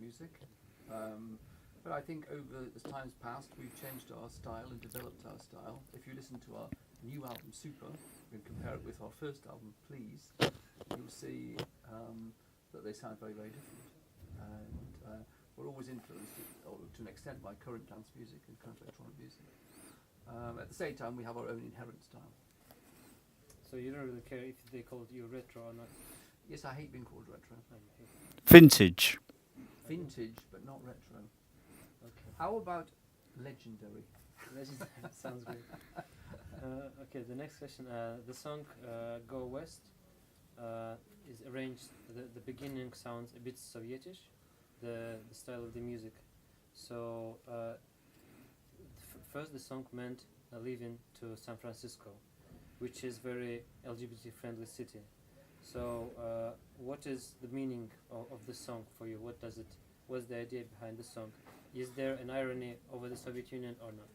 music. But I think as time's passed, we've changed our style and developed our style. If you listen to our new album, Super, and compare it with our first album, Please, you'll see that they sound very, very different. And we're always influenced, to an extent, by current dance music and current electronic music. At the same time, we have our own inherent style. So you don't really care if they call you retro or not? Yes, I hate being called retro. Vintage. Vintage, but not retro. Okay. How about legendary? Legendary sounds great. Okay, the next question. The song Go West is arranged, the beginning sounds a bit Sovietish, the style of the music. So first the song meant leaving to San Francisco, which is very LGBT friendly city. So what is the meaning of the song for you? What's the idea behind the song? Is there an irony over the Soviet Union or not?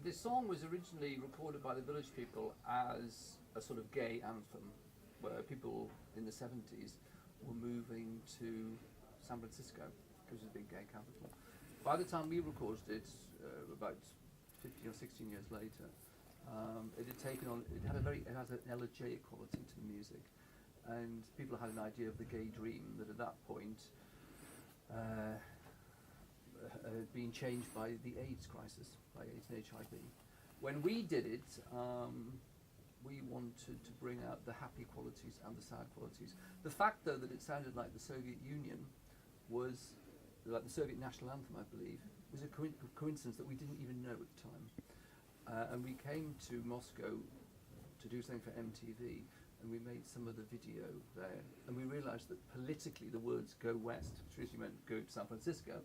This song was originally recorded by the Village People as a sort of gay anthem, where people in the 70s were moving to San Francisco, which was a big gay capital. By the time we recorded it, about 15 or 16 years later, it had taken on. It has an elegiac quality to the music, and people had an idea of the gay dream that at that point had been changed by the AIDS crisis, by AIDS and HIV. When we did it, we wanted to bring out the happy qualities and the sad qualities. The fact, though, that it sounded like the Soviet Union was like the Soviet national anthem, I believe, was a coincidence that we didn't even know at the time. And we came to Moscow to do something for MTV, and we made some of the video there. And we realized that politically the words "Go West," which really meant go to San Francisco,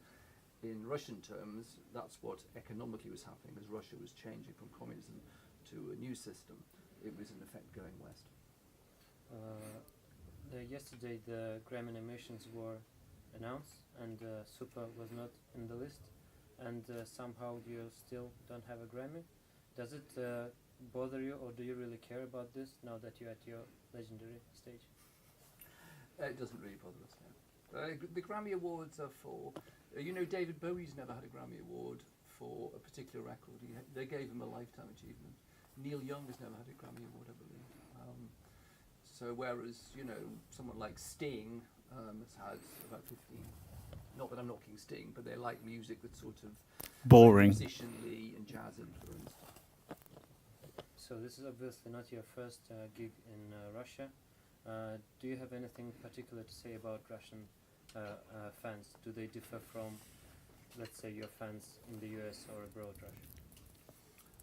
in Russian terms, that's what economically was happening as Russia was changing from communism to a new system. It was in effect going west. Yesterday the Grammy nominations were announced, and Super was not in the list, and somehow you still don't have a Grammy. Does it bother you, or do you really care about this now that you're at your legendary stage? It doesn't really bother us now. The Grammy Awards are for, David Bowie's never had a Grammy Award for a particular record. They gave him a lifetime achievement. Neil Young has never had a Grammy Award, I believe. So whereas, someone like Sting has had about 15. Not that I'm knocking Sting, but they like music that's sort of boring, musicianly and jazz influenced. So this is obviously not your first gig in Russia. Do you have anything particular to say about Russian fans? Do they differ from, let's say, your fans in the US or abroad Russia?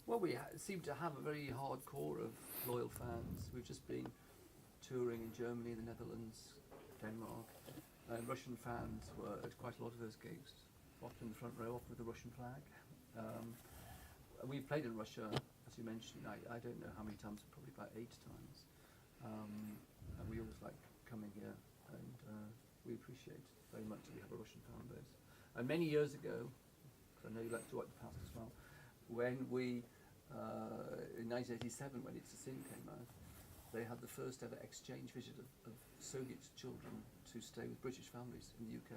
Well, we seem to have a very hard core of loyal fans. We've just been touring in Germany, the Netherlands, Denmark, and Russian fans were at quite a lot of those gigs, often in the front row, often with the Russian flag. We've played in Russia, as you mentioned, I don't know how many times, probably about 8 times. And we always like coming here, and we appreciate very much that we have a Russian fan base. And many years ago, because I know you like to watch the past as well, when we, in 1987, when It's a Sin came out, they had the first ever exchange visit of Soviet children to stay with British families in the UK.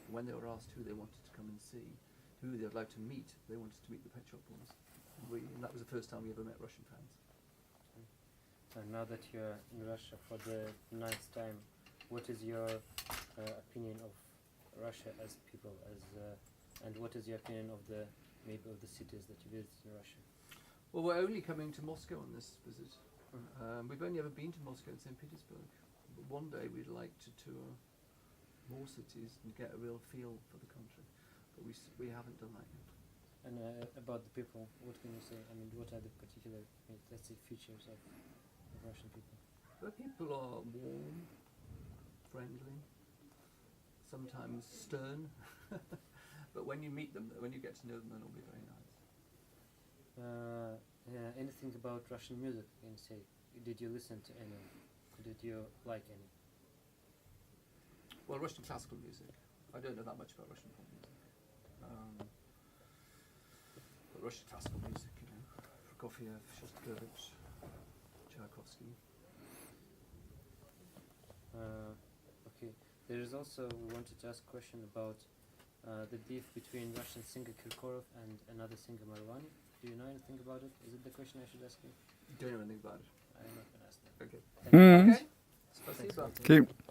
When they were asked who they wanted to come and see, who they would like to meet, they wanted to meet the Pet Shop Boys. And that was the first time we ever met Russian fans. And now that you're in Russia for the 9th time, what is your opinion of Russia as people, and what is your opinion of the cities that you visit in Russia? Well, we're only coming to Moscow on this visit. We've only ever been to Moscow and St. Petersburg. But one day we'd like to tour more cities and get a real feel for the country. But we haven't done that yet. And about the people, what can you say? I mean, what are the particular, let's say, features of Russian people? The people are warm, friendly, sometimes stern. But when you meet them, when you get to know them, they'll all be very nice. Anything about Russian music, can you say? Did you listen to any? Did you like any? Well, Russian classical music. I don't know that much about Russian pop music. But Russian classical music, Prokofiev, Shostakovich, Tchaikovsky. Okay. There is also, we wanted to ask a question about the beef between Russian singer Kirkorov and another singer Marwani. Do you know anything about it? Is it the question I should ask you? Don't know anything about it. I'm not going to ask that. Okay. Thank you. Mm. Okay. Спасибо. Keep.